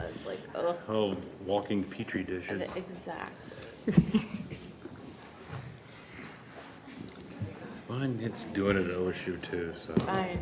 was like, ugh. Oh, walking petri dishes. Exactly. Well, it's doing it at OSU too, so. Yeah.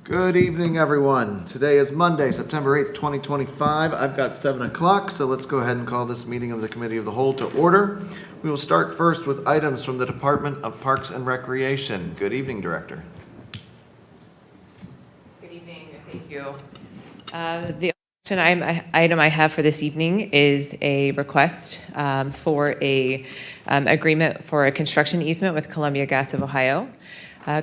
Good evening, everyone. Today is Monday, September 8th, 2025. I've got 7 o'clock, so let's go ahead and call this meeting of the Committee of the Whole to order. We will start first with items from the Department of Parks and Recreation. Good evening, Director. Good evening, thank you. The action item I have for this evening is a request for a agreement for a construction easement with Columbia Gas of Ohio.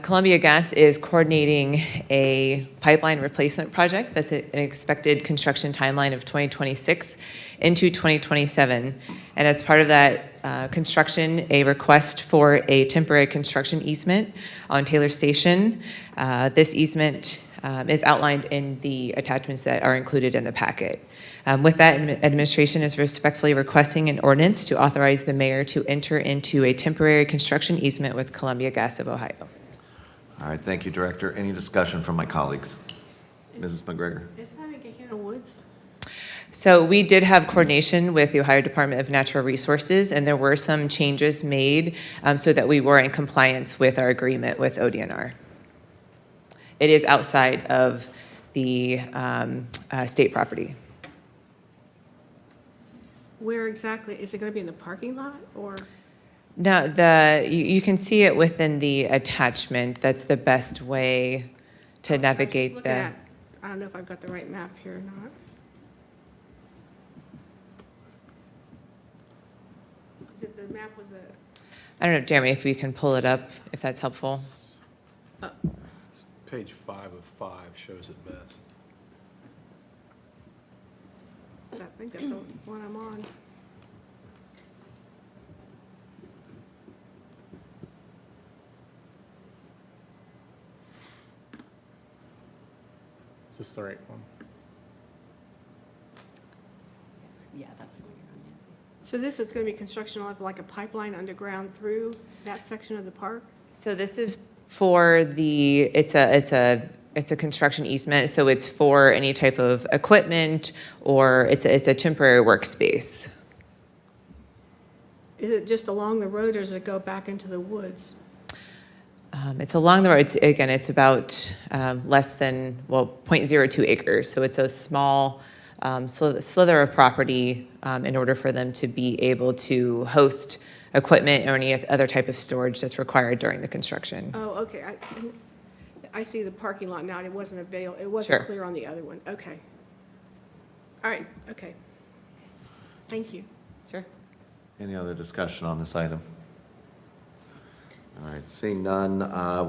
Columbia Gas is coordinating a pipeline replacement project that's an expected construction timeline of 2026 into 2027. And as part of that construction, a request for a temporary construction easement on Taylor Station. This easement is outlined in the attachments that are included in the packet. With that, administration is respectfully requesting an ordinance to authorize the mayor to enter into a temporary construction easement with Columbia Gas of Ohio. All right, thank you, Director. Any discussion from my colleagues? Mrs. McGregor. Is that in Gahanna Woods? So we did have coordination with the Ohio Department of Natural Resources, and there were some changes made so that we were in compliance with our agreement with ODNR. It is outside of the state property. Where exactly? Is it going to be in the parking lot or? No, you can see it within the attachment. That's the best way to navigate the. I don't know if I've got the right map here or not. Is it the map with the? I don't know, Jeremy, if you can pull it up, if that's helpful. Page 5 of 5 shows it best. I think that's the one I'm on. Is this the right one? Yeah, that's the one you're on, Nancy. So this is going to be construction of like a pipeline underground through that section of the park? So this is for it's a construction easement, so it's for any type of equipment, or it's a temporary workspace. Is it just along the road or does it go back into the woods? It's along the road. It's about less than, 0.02 acres. So it's a small slither of property in order for them to be able to host equipment or any other type of storage that's required during the construction. Oh, okay. I see the parking lot now. It wasn't it wasn't Sure. clear on the other one. Okay. All right, okay. Thank you. Sure. Any other discussion on this item? All right, seeing none,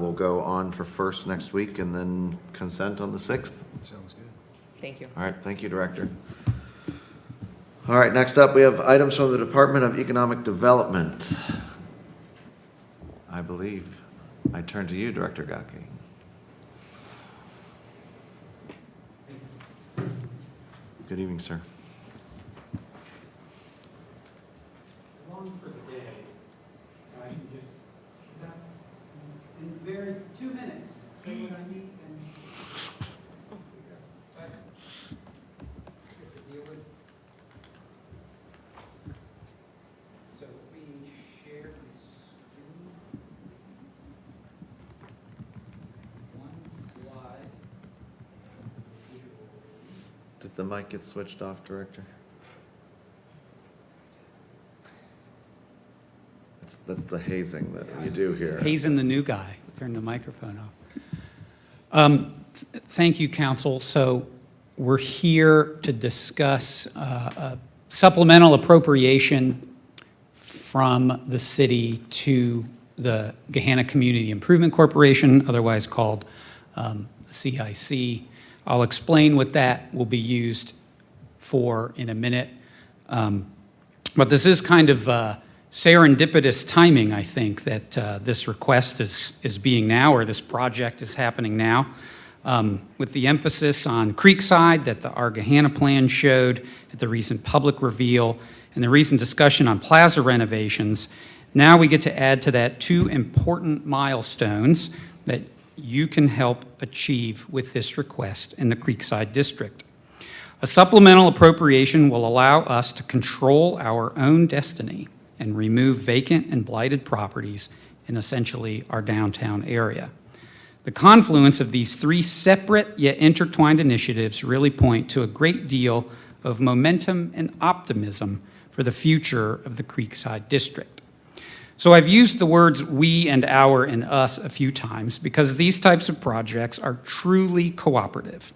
we'll go on for first next week and then consent on the 6th. Sounds good. Thank you. All right, thank you, Director. All right, next up, we have items from the Department of Economic Development. I believe I turn to you, Director Gaki. Good evening, sir. Long for the day. I can just, in very 2 minutes, say what I need and but get to deal with. So we share the screen. the mic gets switched off, Director? That's the hazing that you do here. Hazing the new guy. Turn the microphone off. Thank you, Council. So we're here to discuss a supplemental appropriation from the city to the Gahanna Community Improvement Corporation, otherwise called CIC. I'll explain what that will be used for in a minute. But this is kind of serendipitous timing, I think, that this request is being now, or this project is happening now, with the emphasis on Creekside that our Gahanna plan showed at the recent public reveal and the recent discussion on plaza renovations. Now we get to add to that two important milestones that you can help achieve with this request in the Creekside District. A supplemental appropriation will allow us to control our own destiny and remove vacant and blighted properties in essentially our downtown area. The confluence of these three separate yet intertwined initiatives really point to a great deal of momentum and optimism for the future of the Creekside District. So I've used the words we and our and us a few times because these types of projects are truly cooperative.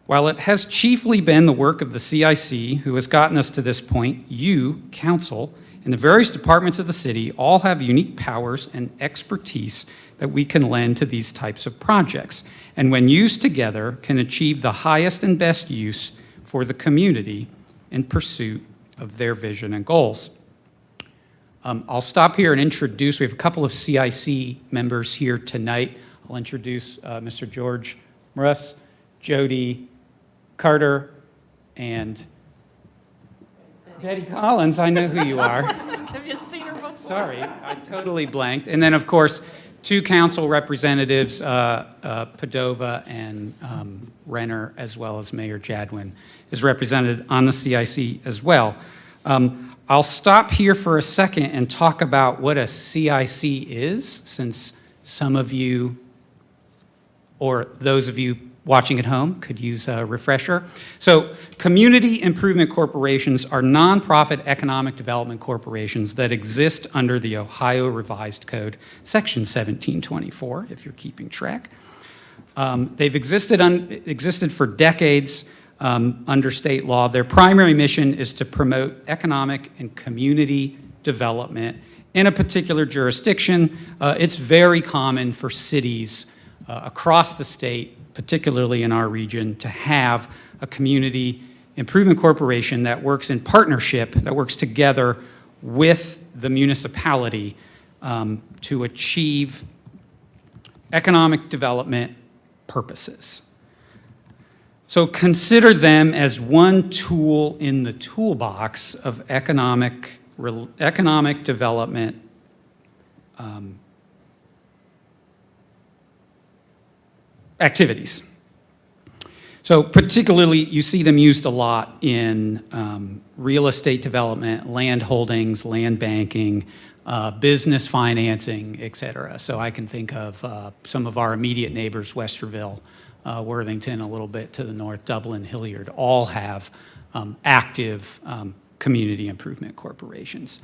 While it has chiefly been the work of the CIC who has gotten us to this point, you, Council, and the various departments of the city all have unique powers and expertise that we can lend to these types of projects, and when used together can achieve the highest and best use for the community in pursuit of their vision and goals. I'll stop here and introduce, we have a couple of CIC members here tonight. I'll introduce Mr. George Morris, Jody Carter, and Betty Collins. I know who you are. I've just seen her before. Sorry, I totally blanked. And then, of course, two council representatives, Padova and Renner, as well as Mayor Jadwin, is represented on the CIC as well. I'll stop here for a second and talk about what a CIC is, since some of you, or those of you watching at home, could use a refresher. So community improvement corporations are nonprofit economic development corporations that exist under the Ohio Revised Code, Section 1724, if you're keeping track. They've existed for decades under state law. Their primary mission is to promote economic and community development in a particular jurisdiction. It's very common for cities across the state, particularly in our region, to have a community improvement corporation that works in partnership, that works together with the municipality to achieve economic development purposes. So consider them as one tool in the toolbox of economic development activities. So particularly, you see them used a lot in real estate development, land holdings, land banking, business financing, et cetera. So I can think of some of our immediate neighbors, Westerville, Worthington, a little bit to the north, Dublin, Hilliard, all have active community improvement corporations.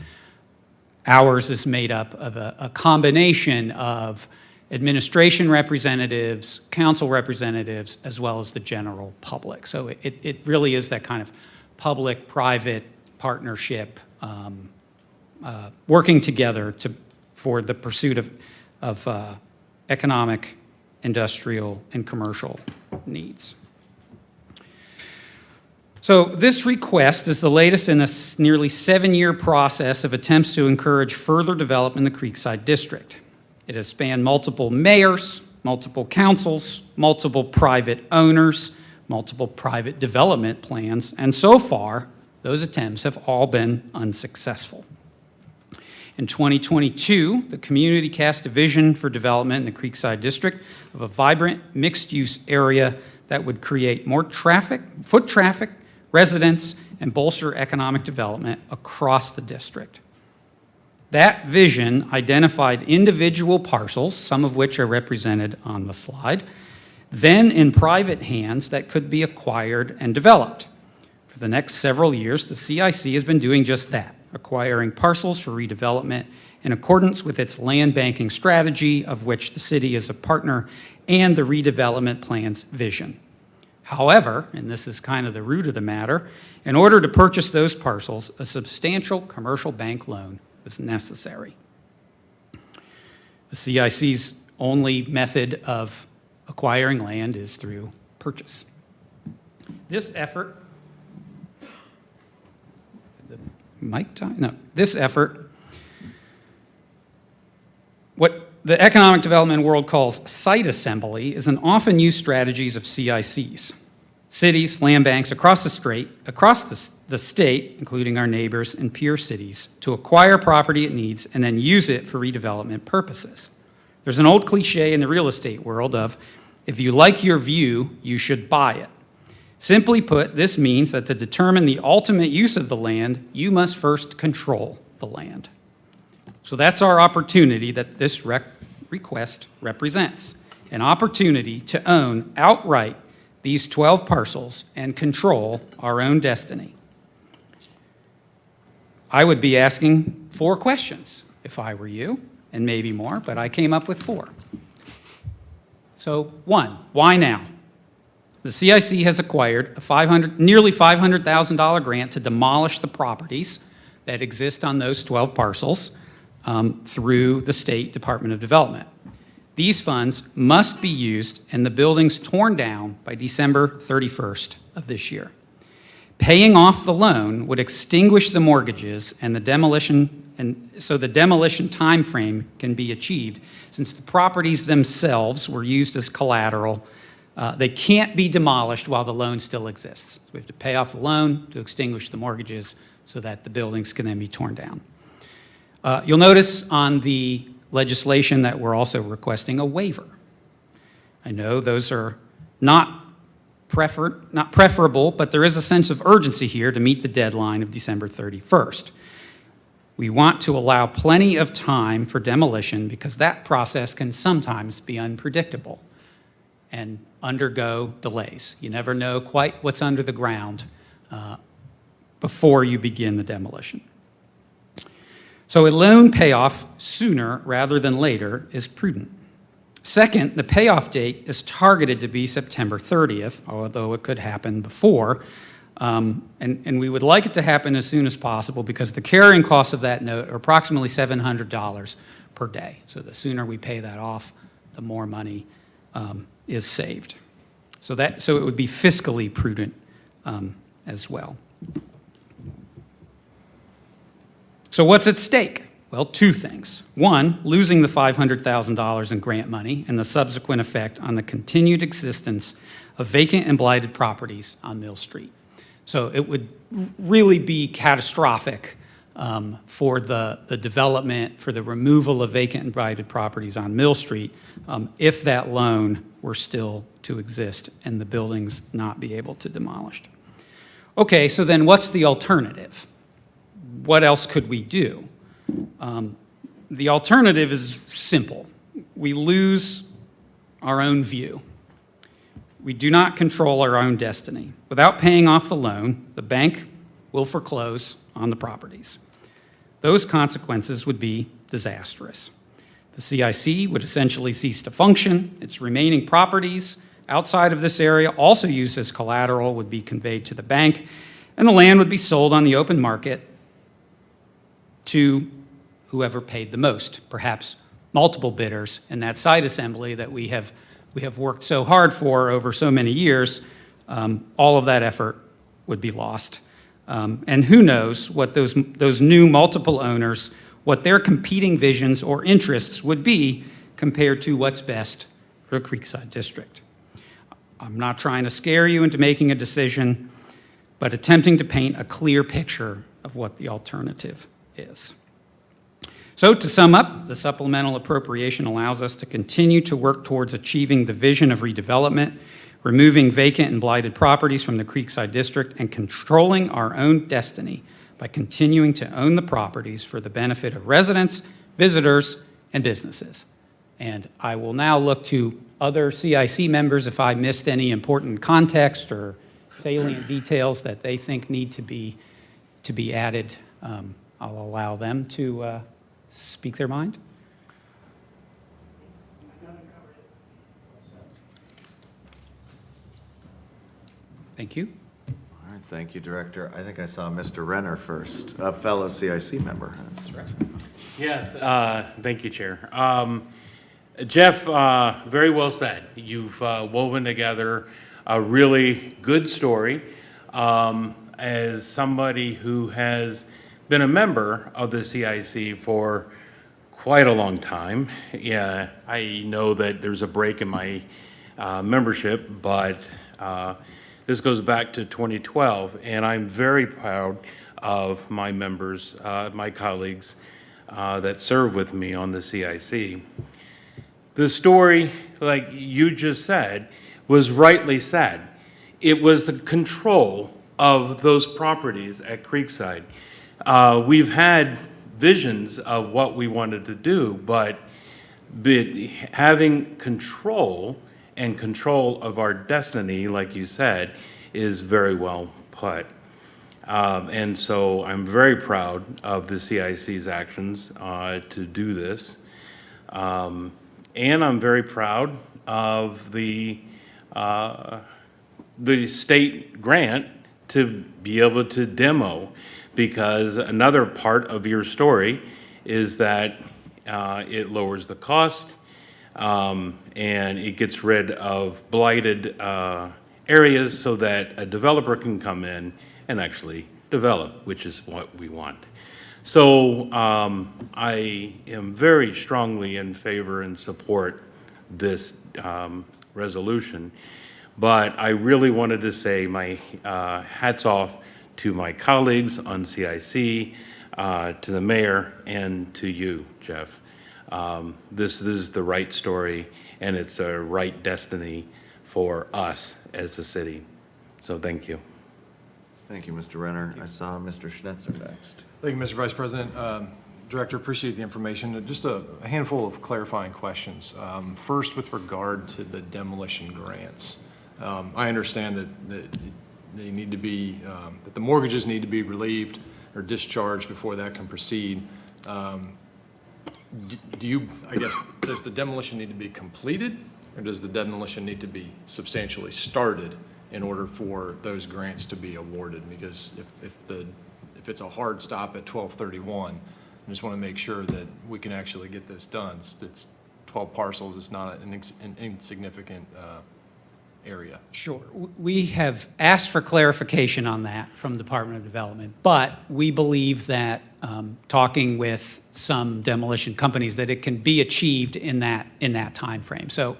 Ours is made up of a combination of administration representatives, council representatives, as well as the general public. So it really is that kind of public-private partnership working together for the pursuit of economic, industrial, and commercial needs. So this request is the latest in a nearly 7-year process of attempts to encourage further development in the Creekside District. It has spanned multiple mayors, multiple councils, multiple private owners, multiple private development plans, and so far, those attempts have all been unsuccessful. In 2022, the community cast a vision for development in the Creekside District of a vibrant, mixed-use area that would create more foot traffic, residents, and bolster economic development across the district. That vision identified individual parcels, some of which are represented on the slide, then in private hands that could be acquired and developed. For the next several years, the CIC has been doing just that, acquiring parcels for redevelopment in accordance with its land banking strategy, of which the city is a partner, and the redevelopment plan's vision. However, and this is kind of the root of the matter, in order to purchase those parcels, a substantial commercial bank loan was necessary. The CIC's only method of acquiring land is through purchase. This effort, what the economic development world calls site assembly, is an often used strategies of CICs. Cities, land banks across the state, including our neighbors and peer cities, to acquire property it needs and then use it for redevelopment purposes. There's an old cliche in the real estate world of, if you like your view, you should buy it. Simply put, this means that to determine the ultimate use of the land, you must first control the land. So that's our opportunity that this request represents, an opportunity to own outright these 12 parcels and control our own destiny. I would be asking 4 questions if I were you, and maybe more, but I came up with 4. So 1, why now? The CIC has acquired a nearly $500,000 grant to demolish the properties that exist on those 12 parcels through the State Department of Development. These funds must be used and the buildings torn down by December 31st of this year. Paying off the loan would extinguish the mortgages and so the demolition time frame can be achieved. Since the properties themselves were used as collateral, they can't be demolished while the loan still exists. We have to pay off the loan to extinguish the mortgages so that the buildings can then be torn down. You'll notice on the legislation that we're also requesting a waiver. I know those are not preferable, but there is a sense of urgency here to meet the deadline of December 31st. We want to allow plenty of time for demolition because that process can sometimes be unpredictable and undergo delays. You never know quite what's under the ground before you begin the demolition. So a loan payoff sooner rather than later is prudent. Second, the payoff date is targeted to be September 30th, although it could happen before. And we would like it to happen as soon as possible because the carrying costs of that note are approximately $700 per day. So the sooner we pay that off, the more money is saved. So it would be fiscally prudent as well. So what's at stake? Well, 2 things. 1, losing the $500,000 in grant money and the subsequent effect on the continued existence of vacant and blighted properties on Mill Street. So it would really be catastrophic for the development, for the removal of vacant and blighted properties on Mill Street if that loan were still to exist and the buildings not be able to be demolished. Okay, so then what's the alternative? What else could we do? The alternative is simple. We lose our own view. We do not control our own destiny. Without paying off the loan, the bank will foreclose on the properties. Those consequences would be disastrous. The CIC would essentially cease to function. Its remaining properties outside of this area, also used as collateral, would be conveyed to the bank, and the land would be sold on the open market to whoever paid the most, perhaps multiple bidders in that site assembly that we have worked so hard for over so many years. All of that effort would be lost. And who knows what those new multiple owners, what their competing visions or interests would be compared to what's best for the Creekside District. I'm not trying to scare you into making a decision, but attempting to paint a clear picture of what the alternative is. So to sum up, the supplemental appropriation allows us to continue to work towards achieving the vision of redevelopment, removing vacant and blighted properties from the Creekside District, and controlling our own destiny by continuing to own the properties for the benefit of residents, visitors, and businesses. And I will now look to other CIC members if I missed any important context or salient details that they think need to be added. I'll allow them to speak their mind. Thank you. All right, thank you, Director. I think I saw Mr. Renner first, a fellow CIC member. That's right. Yes, thank you, Chair. Jeff, very well said. You've woven together a really good story. As somebody who has been a member of the CIC for quite a long time, yeah, I know that there's a break in my membership, but this goes back to 2012, and I'm very proud of my members, my colleagues that serve with me on the CIC. The story, like you just said, was rightly said. It was the control of those properties at Creekside. We've had visions of what we wanted to do, but having control and control of our destiny, like you said, is very well put. And so I'm very proud of the CIC's actions to do this. And I'm very proud of the state grant to be able to demo, because another part of your story is that it lowers the cost, and it gets rid of blighted areas so that a developer can come in and actually develop, which is what we want. So I am very strongly in favor and support this resolution. But I really wanted to say my hats off to my colleagues on CIC, to the mayor, and to you, Jeff. This is the right story, and it's a right destiny for us as a city. So thank you. Thank you, Mr. Renner. I saw Mr. Schnetzer next. Thank you, Mr. Vice President. Director, appreciate the information. Just a handful of clarifying questions. First, with regard to the demolition grants. I understand that they need to be, that the mortgages need to be relieved or discharged before that can proceed. Do you, I guess, does the demolition need to be completed, or does the demolition need to be substantially started in order for those grants to be awarded? Because if it's a hard stop at 12/31, I just want to make sure that we can actually get this done. It's 12 parcels. It's not an insignificant area. Sure. We have asked for clarification on that from the Department of Development, but we believe that talking with some demolition companies that it can be achieved in that time frame. So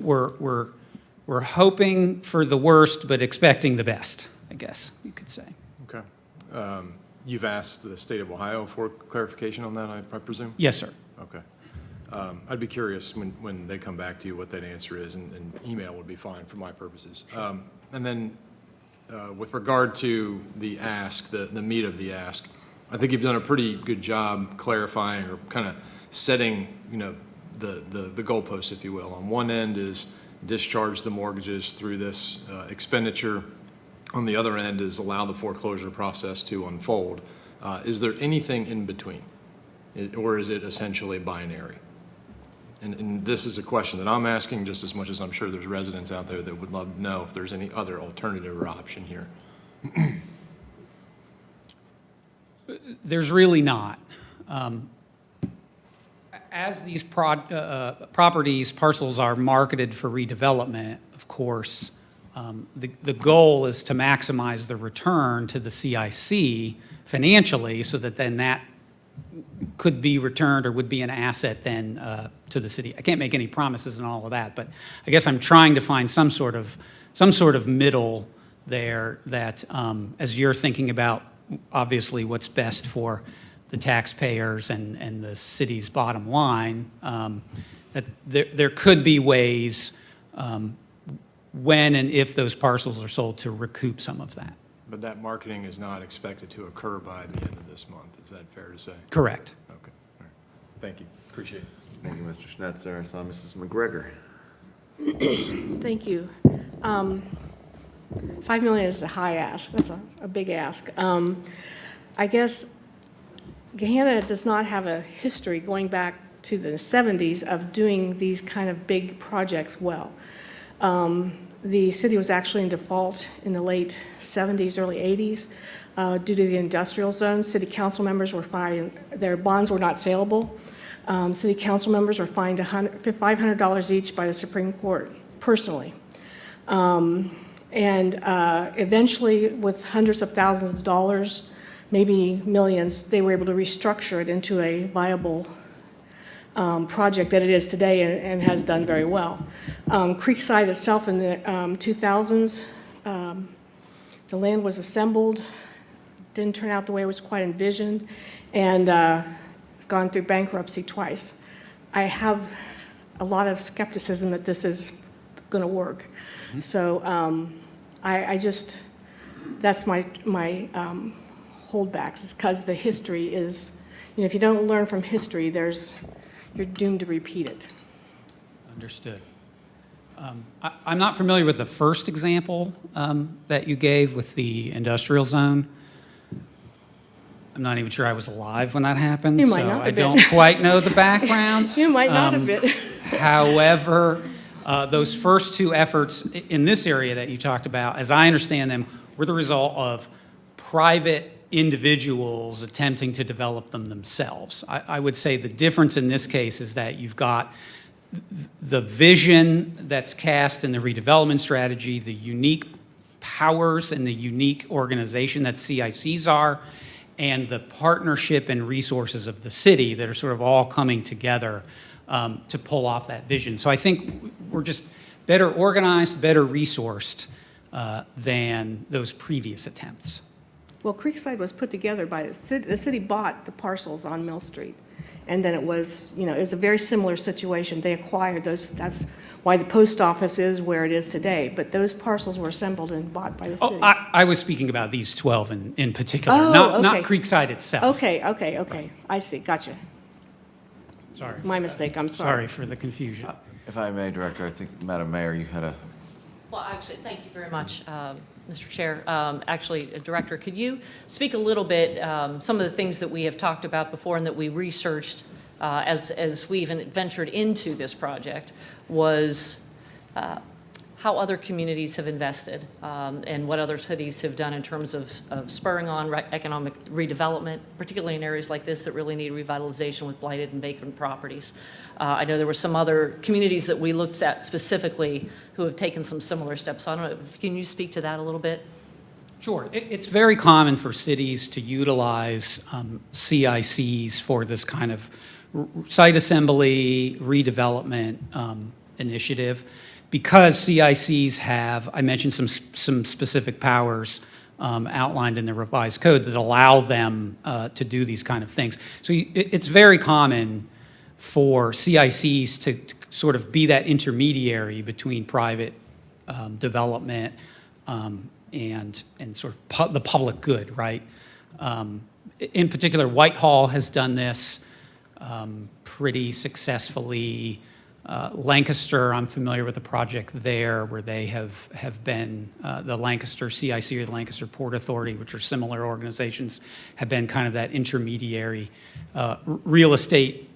we're hoping for the worst, but expecting the best, I guess you could say. Okay. You've asked the state of Ohio for clarification on that, I presume? Yes, sir. Okay. I'd be curious when they come back to you what that answer is, and email would be fine for my purposes. Sure. And then with regard to the ask, the meat of the ask, I think you've done a pretty good job clarifying or kind of setting, the goalposts, if you will. On one end is discharge the mortgages through this expenditure. On the other end is allow the foreclosure process to unfold. Is there anything in between, or is it essentially binary? And this is a question that I'm asking just as much as I'm sure there's residents out there that would love to know if there's any other alternative or option here. There's really not. As these properties, parcels are marketed for redevelopment, of course, the goal is to maximize the return to the CIC financially so that then that could be returned or would be an asset then to the city. I can't make any promises and all of that, but I guess I'm trying to find some sort of middle there that as you're thinking about obviously what's best for the taxpayers and the city's bottom line, that there could be ways when and if those parcels are sold to recoup some of that. But that marketing is not expected to occur by the end of this month. Is that fair to say? Correct. Okay. All right. Thank you. Appreciate it. Thank you, Mr. Schnetzer. I saw Mrs. McGregor. Thank you. 5 million is a high ask. That's a big ask. I guess Gahanna does not have a history going back to the 70s of doing these kind of big projects well. The city was actually in default in the late 70s, early 80s due to the industrial zone. City council members were fined, their bonds were not saleable. City council members were fined $500 each by the Supreme Court, personally. Eventually, with hundreds of thousands of dollars, maybe millions, they were able to restructure it into a viable project that it is today and has done very well. Creekside itself in the 2000s, the land was assembled, didn't turn out the way it was quite envisioned, and it's gone through bankruptcy twice. I have a lot of skepticism that this is going to work. So I just, that's my holdbacks, is because the history is, if you don't learn from history, you're doomed to repeat it. Understood. I'm not familiar with the first example that you gave with the industrial zone. I'm not even sure I was alive when that happened, You might so not I have been. don't quite know the background. You might not have been. However, those first two efforts in this area that you talked about, as I understand them, were the result of private individuals attempting to develop them themselves. I would say the difference in this case is that you've got the vision that's cast in the redevelopment strategy, the unique powers and the unique organization that CICs are, and the partnership and resources of the city that are sort of all coming together to pull off that vision. So I think we're just better organized, better resourced than those previous attempts. Well, Creekside was put together by the city. The city bought the parcels on Mill Street. And then it was a very similar situation. They acquired those. That's why the post office is where it is today. But those parcels were assembled and bought by the city. Oh, I was speaking about these 12 in particular, Oh, not okay. Creekside itself. Okay. I see. Gotcha. Sorry. My mistake. I'm sorry. Sorry for the confusion. If I may, Director, I think, Madam Mayor, you had a... Well, actually, thank you very much, Mr. Chair. Actually, Director, could you speak a little bit, some of the things that we have talked about before and that we researched as we even ventured into this project was how other communities have invested and what other cities have done in terms of spurring on economic redevelopment, particularly in areas like this that really need revitalization with blighted and vacant properties. I know there were some other communities that we looked at specifically who have taken some similar steps. So I don't know, can you speak to that a little bit? Sure. It's very common for cities to utilize CICs for this kind of site assembly, redevelopment initiative, because CICs have, I mentioned some specific powers outlined in the revised code that allow them to do these kind of things. So it's very common for CICs to sort of be that intermediary between private development and sort of the public good, right? In particular, Whitehall has done this pretty successfully. Lancaster, I'm familiar with the project there where they have been, the Lancaster CIC or the Lancaster Port Authority, which are similar organizations, have been kind of that intermediary real estate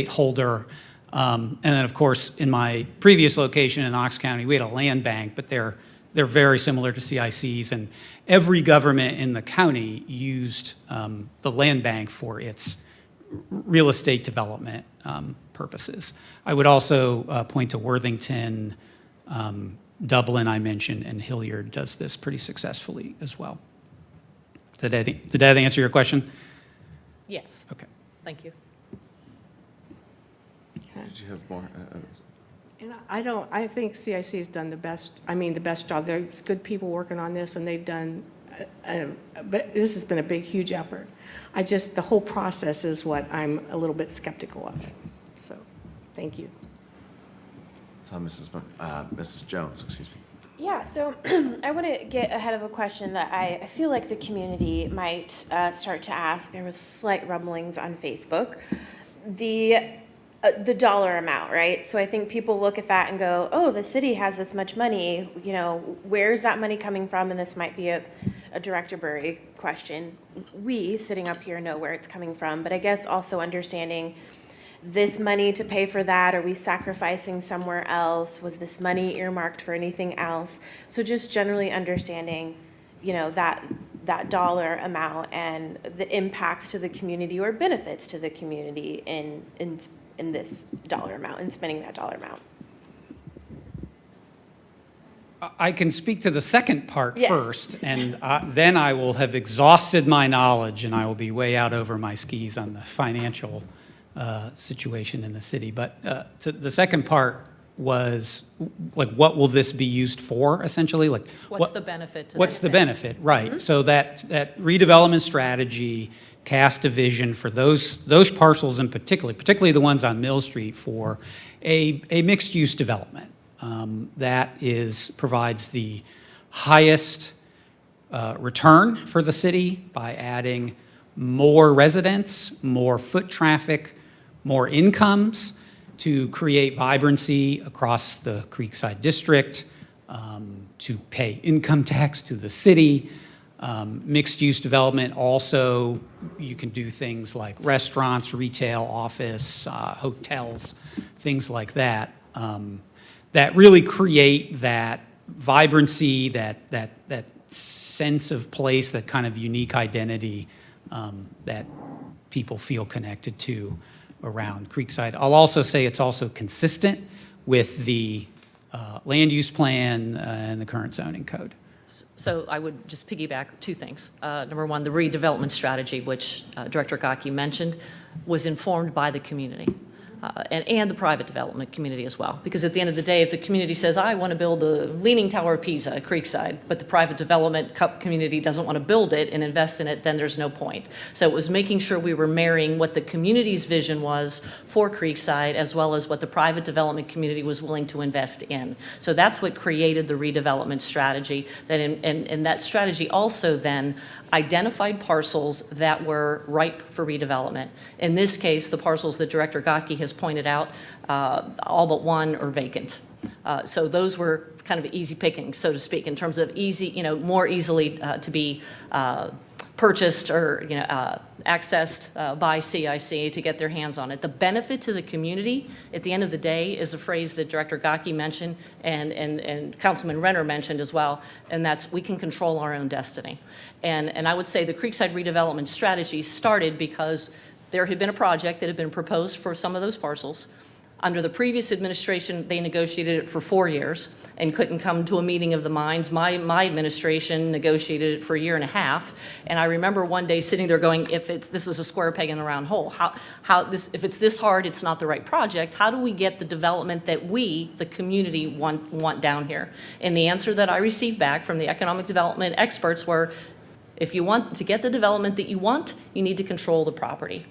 holder. And then, of course, in my previous location in Knox County, we had a land bank, but they're very similar to CICs, and every government in the county used the land bank for its real estate development purposes. I would also point to Worthington, Dublin I mentioned, and Hilliard does this pretty successfully as well. Did that answer your question? Yes. Okay. Thank you. Did you have more? And I think CIC has done the best job. There's good people working on this, and they've done, but this has been a big, huge effort. The whole process is what I'm a little bit skeptical of. So, thank you. So Mrs. Jones, excuse me. Yeah, so I want to get ahead of a question that I feel like the community might start to ask. There was slight rumblings on Facebook. The the dollar amount, right? So I think people look at that and go, oh, the city has this much money, you know, where's that money coming from? And this might be a Director Burry question. We, sitting up here, know where it's coming from, but I guess also understanding this money to pay for that, are we sacrificing somewhere else? Was this money earmarked for anything else? So just generally understanding, you know, that dollar amount and the impacts to the community or benefits to the community in this dollar amount and spending that dollar amount. I can speak to the second part Yes. first, and then I will have exhausted my knowledge, and I will be way out over my skis on the financial situation in the city. But so the second part was, like, what will this be used for, essentially? Like, What's the benefit to What's the thing? benefit, right? So that redevelopment strategy cast a vision for those parcels in particularly the ones on Mill Street, for a mixed-use development that provides the highest return for the city by adding more residents, more foot traffic, more incomes to create vibrancy across the Creekside District, to pay income tax to the city. Mixed-use development also, you can do things like restaurants, retail, office, hotels, things like that, that really create that vibrancy, that sense of place, that kind of unique identity that people feel connected to around Creekside. I'll also say it's also consistent with the land use plan and the current zoning code. So I would just piggyback two things. Number one, the redevelopment strategy, which Director Gaki mentioned, was informed by the community and the private development community as well. Because at the end of the day, if the community says, I want to build the Leaning Tower of Pisa at Creekside, but the private development community doesn't want to build it and invest in it, then there's no point. So it was making sure we were marrying what the community's vision was for Creekside, as well as what the private development community was willing to invest in. So that's what created the redevelopment strategy. And that strategy also then identified parcels that were ripe for redevelopment. In this case, the parcels that Director Gotke has pointed out, all but one are vacant. So those were kind of easy pickings, so to speak, in terms of easy, you know, more easily to be purchased or, you know, accessed by CIC to get their hands on it. The benefit to the community, at the end of the day, is a phrase that Director Gotke mentioned and Councilman Renner mentioned as well, and that's we can control our own destiny. And I would say the Creekside redevelopment strategy started because there had been a project that had been proposed for some of those parcels. Under the previous administration, they negotiated it for 4 years and couldn't come to a meeting of the minds. My administration negotiated it for 1.5 years. And I remember one day sitting there going, this is a square peg in a round hole. If it's this hard, it's not the right project. How do we get the development that we, the community, want down here? And the answer that I received back from the economic development experts were, if you want to get the development that you want, you need to control the property.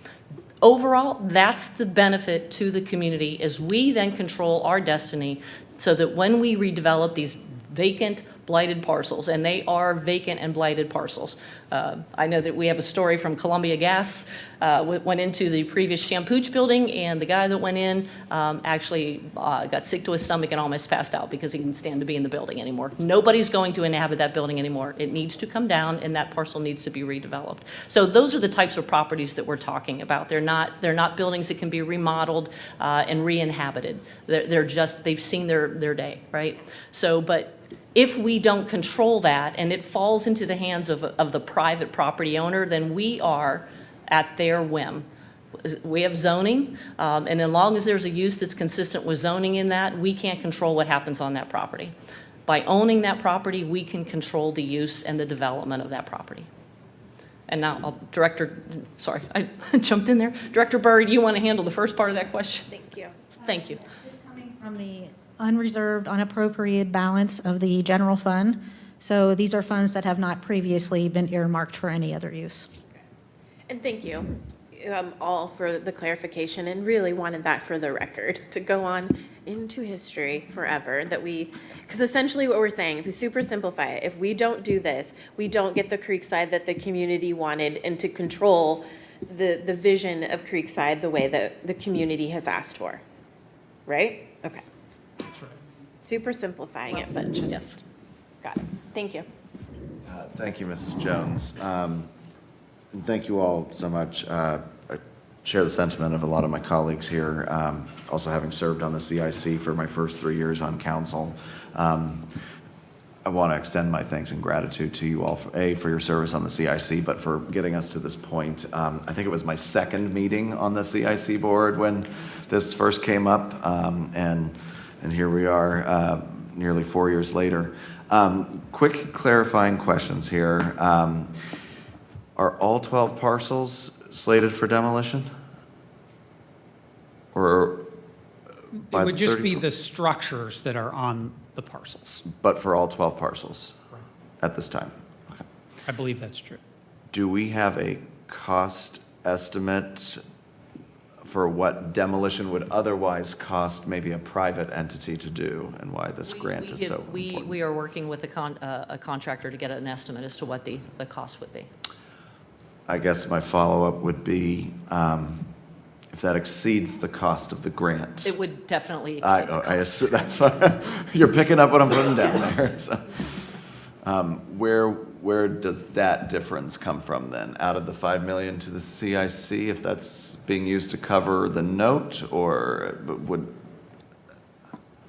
Overall, that's the benefit to the community, is we then control our destiny so that when we redevelop these vacant, blighted parcels, and they are vacant and blighted parcels. I know that we have a story from Columbia Gas, went into the previous Shampooch building, and the guy that went in actually got sick to his stomach and almost passed out because he didn't stand to be in the building anymore. Nobody's going to inhabit that building anymore. It needs to come down, and that parcel needs to be redeveloped. So those are the types of properties that we're talking about. They're not buildings that can be remodeled and re-inhabited. They've seen their day, right? So, but if we don't control that and it falls into the hands of the private property owner, then we are at their whim. We have zoning, and as long as there's a use that's consistent with zoning in that, we can't control what happens on that property. By owning that property, we can control the use and the development of that property. And now, I jumped in there. Director Burry, you want to handle the first part of that question? Thank you. Thank you. This is coming from the unreserved, unappropriated balance of the general fund. So these are funds that have not previously been earmarked for any other use. And thank you all for the clarification, and really wanted that for the record to go on into history forever, because essentially what we're saying, if we super simplify it, if we don't do this, we don't get the Creekside that the community wanted and to control the vision of Creekside the way that the community has asked for, right? Okay. That's right. Super simplifying it, but just, Yes. got it. Thank you. Thank you, Mrs. Jones. And thank you all so much. I share the sentiment of a lot of my colleagues here, also having served on the CIC for my first 3 years on council. I want to extend my thanks and gratitude to you all, for your service on the CIC, but for getting us to this point. I think it was my second meeting on the CIC board when this first came up, and here we are nearly 4 years later. Quick clarifying questions here. Are all 12 parcels slated for demolition? Or by It would the just be 31st? the structures that are on the parcels. But for all 12 parcels at this time? Okay. I believe that's true. Do we have a cost estimate for what demolition would otherwise cost maybe a private entity to do, and why this grant is so important? We are working with a contractor to get an estimate as to what the cost would be. I guess my follow-up would be, if that exceeds the cost of the grant. It would definitely exceed the I cost. assume, that's why, you're picking up what I'm putting down there. So, where does that difference come from then? Out of the 5 million to the CIC, if that's being used to cover the note, or would?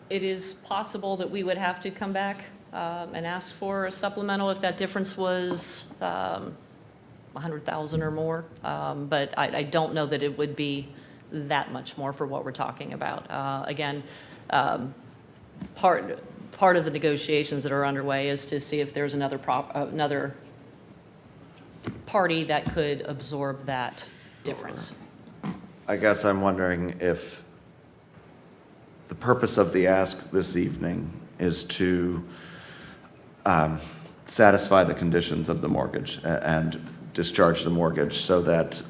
It is possible that we would have to come back and ask for a supplemental if that difference was 100,000 or more. But I don't know that it would be that much more for what we're talking about. Again, part of the negotiations that are underway is to see if there's another party that could absorb that difference. I guess I'm wondering if the purpose of the ask this evening is to satisfy the conditions of the mortgage and discharge the mortgage so that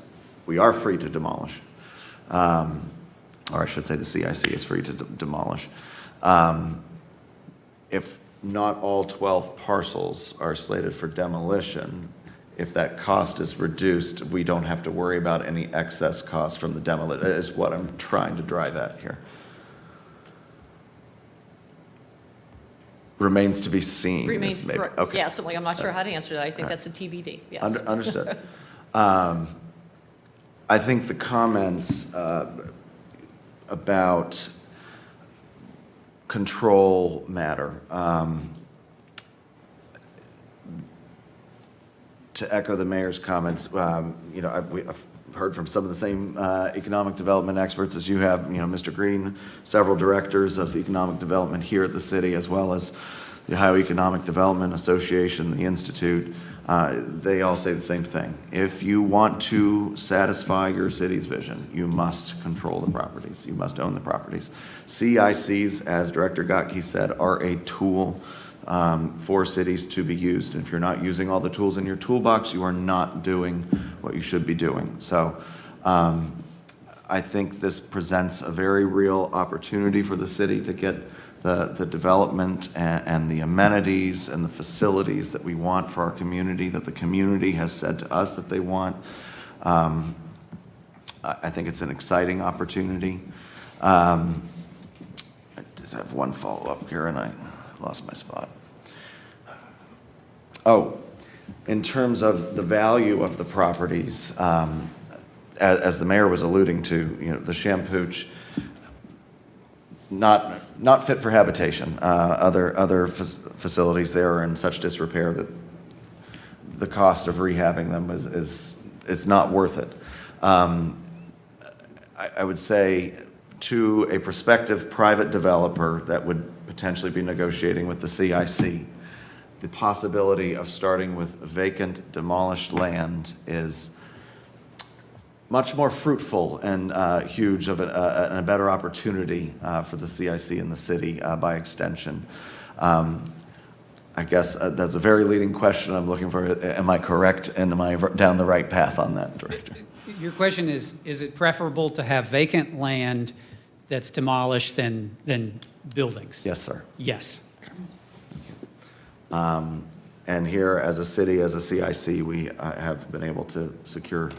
we are free to demolish. Or I should say the CIC is free to demolish. If not all 12 parcels are slated for demolition, if that cost is reduced, we don't have to worry about any excess cost from the demolition, is what I'm trying to drive at here. Remains to be seen. Remains, maybe. Okay. yes, I'm not sure how to answer that. I think that's a TBD, yes. Understood. I think the comments about control matter. To echo the mayor's comments, I've heard from some of the same economic development experts as you have, Mr. Green, several directors of economic development here at the city, as well as the Ohio Economic Development Association, the Institute. They all say the same thing. If you want to satisfy your city's vision, you must control the properties. You must own the properties. CICs, as Director Gottke said, are a tool for cities to be used. And if you're not using all the tools in your toolbox, you are not doing what you should be doing. So I think this presents a very real opportunity for the city to get the development and the amenities and the facilities that we want for our community, that the community has said to us that they want. I think it's an exciting opportunity. I just have one follow-up here, and I lost my spot. Oh, in terms of the value of the properties, as the mayor was alluding to, the Shampooch, not fit for habitation. Other facilities there are in such disrepair that the cost of rehabbing them is not worth it. I would say to a prospective private developer that would potentially be negotiating with the CIC, the possibility of starting with vacant, demolished land is much more fruitful and huge and a better opportunity for the CIC and the city by extension. I guess that's a very leading question. I'm looking for, am I correct and am I down the right path on that, Director? Your question is it preferable to have vacant land that's demolished than buildings? Yes, sir. Yes. And here, as a city, as a CIC, we have been able to secure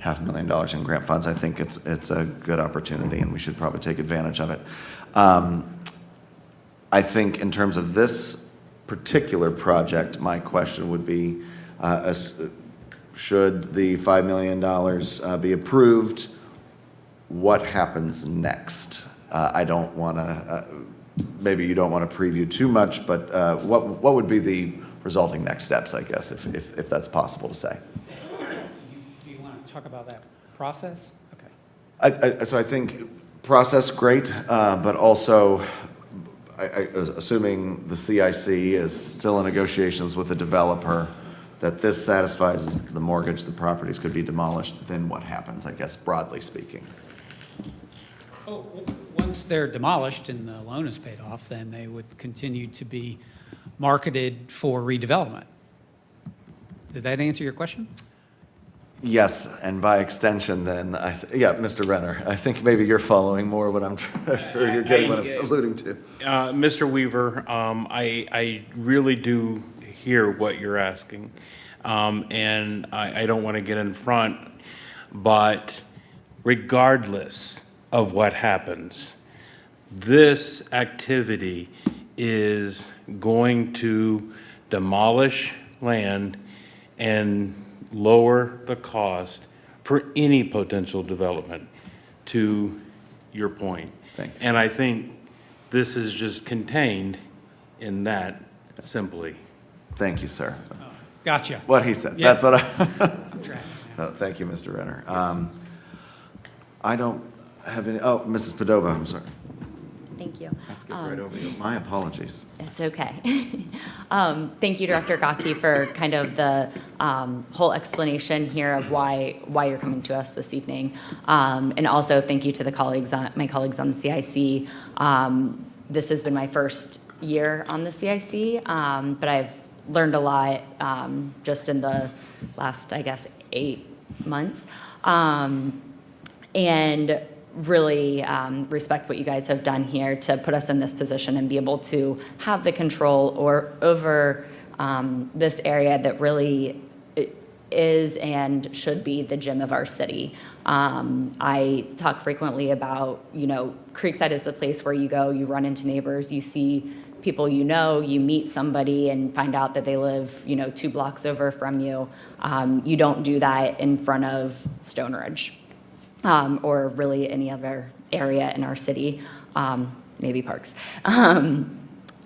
$500,000 in grant funds. I think it's a good opportunity, and we should probably take advantage of it. I think in terms of this particular project, my question would be, should the $5 million be approved, what happens next? I don't want to, maybe you don't want to preview too much, but what would be the resulting next steps, I guess, if that's possible to say? Do you want to talk about that process? Okay. So I think process, great, but also, assuming the CIC is still in negotiations with the developer, that this satisfies the mortgage, the properties could be demolished, then what happens, I guess, broadly speaking? Oh, once they're demolished and the loan is paid off, then they would continue to be marketed for redevelopment. Did that answer your question? Yes, and by extension, then, yeah, Mr. Renner, I think maybe you're following more what I'm, or you're getting what I'm alluding to. Mr. Weaver, I really do hear what you're asking, and I don't want to get in front, but regardless of what happens, this activity is going to demolish land and lower the cost for any potential development, to your point. Thanks. And I think this is just contained in that simply. Thank you, sir. Gotcha. What he said, Yeah. that's what I'm tracking now. thank you, Mr. Renner. I don't have any, oh, Mrs. Padova, I'm sorry. Thank you. Let's get right over you. My apologies. It's okay. Thank you, Director Gaki, for kind of the whole explanation here of why you're coming to us this evening. And also thank you to the my colleagues on the CIC. This has been my first year on the CIC, but I've learned a lot just in the last, I guess, 8 months. And really respect what you guys have done here to put us in this position and be able to have the control over this area that really is and should be the gem of our city. I talk frequently about, Creekside is the place where you go, you run into neighbors, you see people you meet somebody and find out that they live, 2 blocks over from you. You don't do that in front of Stone Ridge. Or really any other area in our city, maybe parks.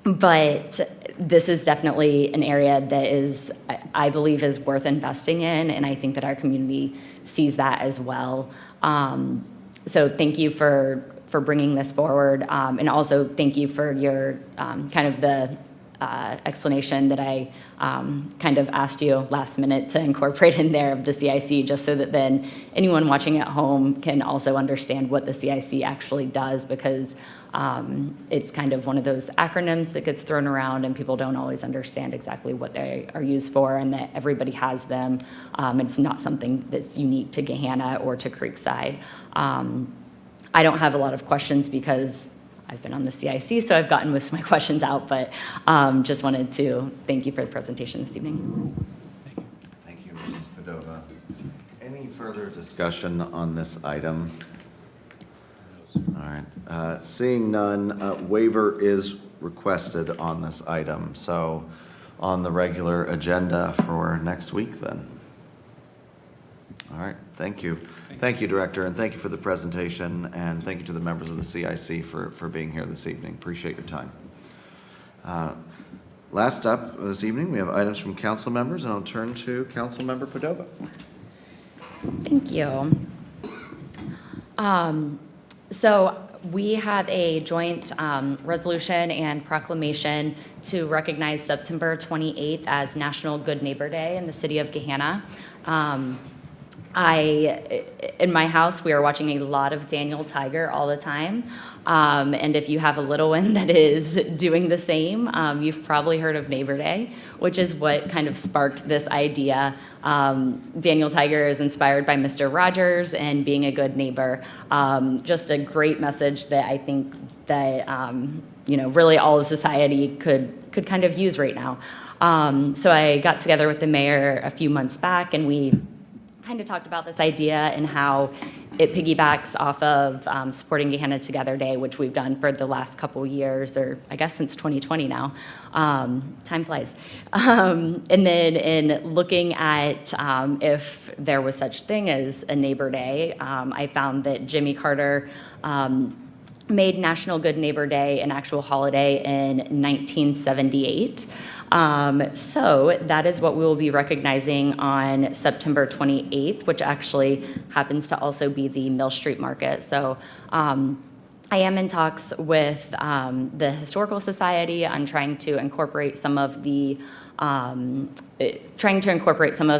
But this is definitely an area that I believe is worth investing in, and I think that our community sees that as well. So thank you for bringing this forward, and also thank you for your kind of the explanation that I kind of asked you last minute to incorporate in there of the CIC, just so that then anyone watching at home can also understand what the CIC actually does, because it's kind of one of those acronyms that gets thrown around and people don't always understand exactly what they are used for, and that everybody has them. It's not something that's unique to Gahanna or to Creekside. I don't have a lot of questions because I've been on the CIC, so I've gotten most of my questions out, but just wanted to thank you for the presentation this evening. Thank you, Mrs. Padova. Any further discussion on this item? All right. Seeing none, waiver is requested on this item. So on the regular agenda for next week then. All right, thank you. Thank you, Director, and thank you for the presentation, and thank you to the members of the CIC for being here this evening. Appreciate your time. Last up this evening, we have items from council members, and I'll turn to Councilmember Padova. Thank you. So we have a joint resolution and proclamation to recognize September 28th as National Good Neighbor Day in the city of Gahanna. In my house, we are watching a lot of Daniel Tiger all the time. And if you have a little one that is doing the same, you've probably heard of Neighbor Day, which is what kind of sparked this idea. Daniel Tiger is inspired by Mr. Rogers and being a good neighbor. Just a great message that I think that, really all of society could kind of use right now. So I got together with the mayor a few months back, and we kind of talked about this idea and how it piggybacks off of supporting Gahanna Together Day, which we've done for the last couple years, or I guess since 2020 now. Time flies. And then in looking at if there was such thing as a Neighbor Day, I found that Jimmy Carter made National Good Neighbor Day an actual holiday in 1978. So that is what we will be recognizing on September 28th, which actually happens to also be the Mill Street Market. So I am in talks with the Historical Society on trying to incorporate some of the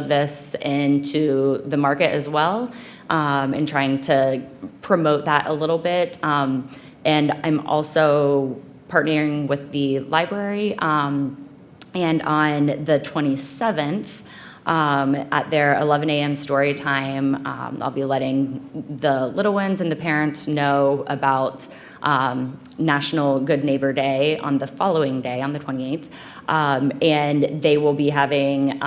this into the market as well, and trying to promote that a little bit. And I'm also partnering with the library. And on the 27th, at their 11 a.m. story time, I'll be letting the little ones and the parents know about National Good Neighbor Day on the following day, on the 28th. And they will be having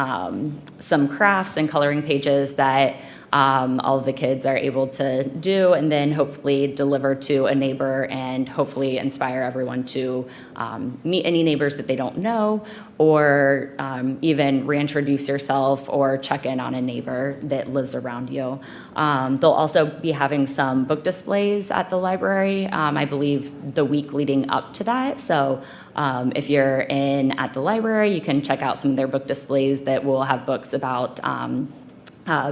some crafts and coloring pages that all of the kids are able to do, and then hopefully deliver to a neighbor and hopefully inspire everyone to meet any neighbors that they don't know, or even reintroduce yourself or check in on a neighbor that lives around you. They'll also be having some book displays at the library, I believe the week leading up to that. So if you're in at the library, you can check out some of their book displays that will have books about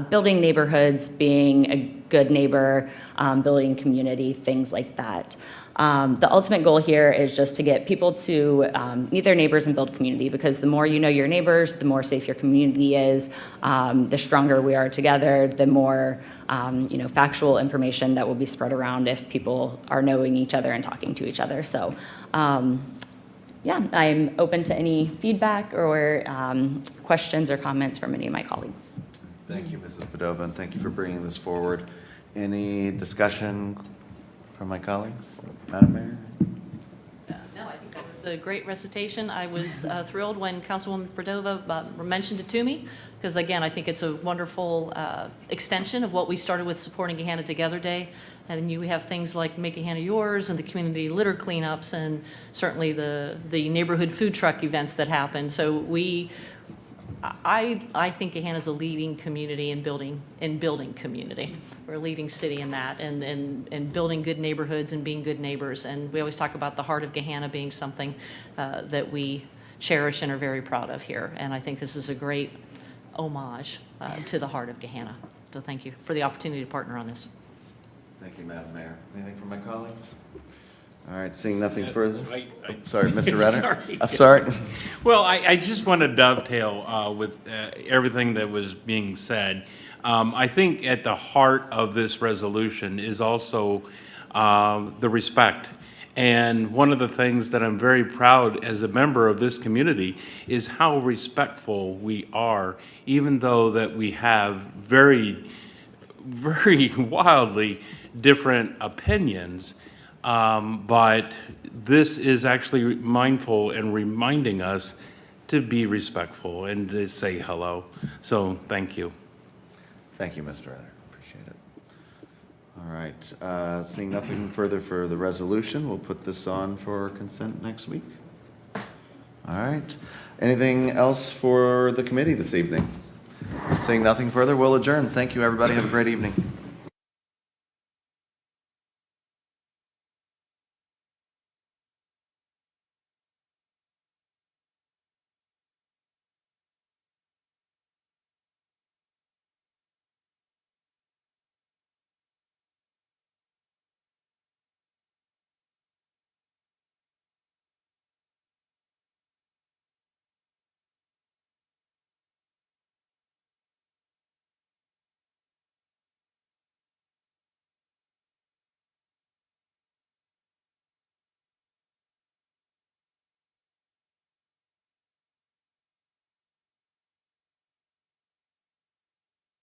building neighborhoods, being a good neighbor, building community, things like that. The ultimate goal here is just to get people to meet their neighbors and build community, because the more you know your neighbors, the more safe your community is, the stronger we are together, the more factual information that will be spread around if people are knowing each other and talking to each other. So yeah, I'm open to any feedback or questions or comments from any of my colleagues. Thank you, Mrs. Padova, and thank you for bringing this forward. Any discussion from my colleagues? Madam Mayor? No, I think that was a great recitation. I was thrilled when Councilwoman Cordova mentioned it to me, because again, I think it's a wonderful extension of what we started with supporting Gahanna Together Day. And then you have things like Make Gahanna Yours and the community litter cleanups, and certainly the neighborhood food truck events that happen. So I think Gahanna is a leading community in building community. We're a leading city in that, and building good neighborhoods and being good neighbors. And we always talk about the heart of Gahanna being something that we cherish and are very proud of here. And I think this is a great homage to the heart of Gahanna. So thank you for the opportunity to partner on this. Thank you, Madam Mayor. Anything from my colleagues? All right, seeing nothing further. Sorry, Mr. Redder. I'm sorry. Well, I just want to dovetail with everything that was being said. I think at the heart of this resolution is also the respect. And one of the things that I'm very proud as a member of this community is how respectful we are, even though that we have very, very wildly different opinions. But this is actually mindful and reminding us to be respectful and to say hello. So thank you. Thank you, Mr. Redder. Appreciate it. All right, seeing nothing further for the resolution, we'll put this on for consent next week. All right. Anything else for the committee this evening? Seeing nothing further, we'll adjourn. Thank you, everybody. Have a great evening.